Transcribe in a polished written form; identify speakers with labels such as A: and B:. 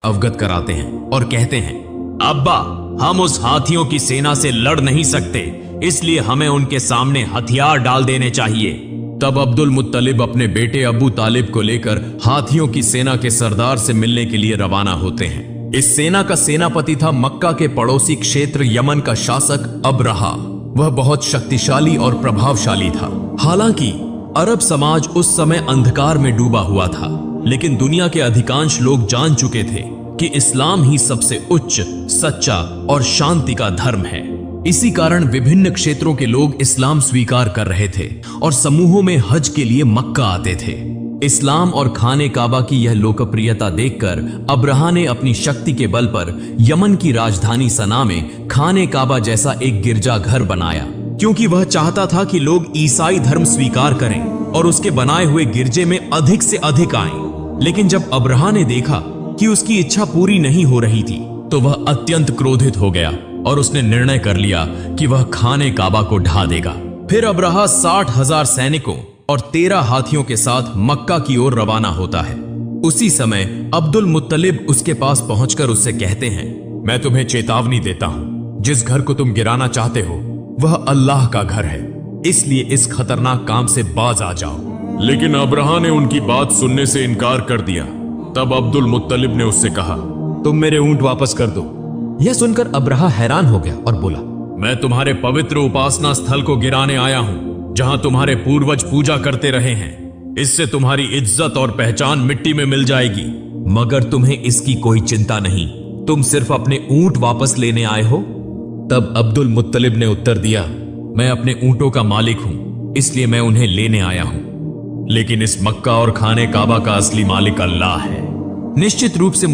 A: अवगत कराते हैं और कहते हैं, अब्बा, हम उस हाथियों की सेना से लड़ नहीं सकते, इसलिए हमें उनके सामने हथियार डाल देने चाहिए। तब अब्दुल मुत्तलिब अपने बेटे अबू तालिब को लेकर हाथियों की सेना के सरदार से मिलने के लिए रवाना होते हैं। इस सेना का सेनापति था मक्का के पड़ोसी क्षेत्र यमन का शासक अबरहा। वह बहुत शक्तिशाली और प्रभावशाली था। हालांकि अरब समाज उस समय अंधकार में डूबा हुआ था, लेकिन दुनिया के अधिकांश लोग जान चुके थे कि इस्लाम ही सबसे उच्च, सच्चा और शांति का धर्म है। इसी कारण विभिन्न क्षेत्रों के लोग इस्लाम स्वीकार कर रहे थे और समूहों में हज के लिए मक्का आते थे। इस्लाम और खाने काबा की यह लोकप्रियता देखकर अबरहा ने अपनी शक्ति के बल पर यमन की राजधानी सना में खाने काबा जैसा एक गिरजाघर बनाया, क्योंकि वह चाहता था कि लोग ईसाई धर्म स्वीकार करें और उसके बनाए हुए गिरजे में अधिक से अधिक आएं। लेकिन जब अबरहा ने देखा कि उसकी इच्छा पूरी नहीं हो रही थी, तो वह अत्यंत क्रोधित हो गया और उसने निर्णय कर लिया कि वह खाने काबा को ढा देगा। फिर अबरहा 60,000 सैनिकों और 13 हाथियों के साथ मक्का की ओर रवाना होता है। उसी समय अब्दुल मुत्तलिब उसके पास पहुंचकर उससे कहते हैं, मैं तुम्हें चेतावनी देता हूं, जिस घर को तुम गिराना चाहते हो वह अल्लाह का घर है, इसलिए इस खतरनाक काम से बाज आ जाओ। लेकिन अबरहा ने उनकी बात सुनने से इनकार कर दिया। तब अब्दुल मुत्तलिब ने उससे कहा, तुम मेरे ऊंट वापस कर दो।
B: यह सुनकर अबरहा हैरान हो गया और बोला,
A: मैं तुम्हारे पवित्र उपासना स्थल को गिराने आया हूं, जहां तुम्हारे पूर्वज पूजा करते रहे हैं। इससे तुम्हारी इज्जत और पहचान मिट्टी में मिल जाएगी।
B: मगर तुम्हें इसकी कोई चिंता नहीं, तुम सिर्फ अपने ऊंट वापस लेने आए हो।
A: तब अब्दुल मुत्तलिब ने उत्तर दिया, मैं अपने ऊंटों का मालिक हूं, इसलिए मैं उन्हें लेने आया हूं, लेकिन इस मक्का और खाने काबा का असली मालिक अल्लाह है।
B: निश्चित रूप से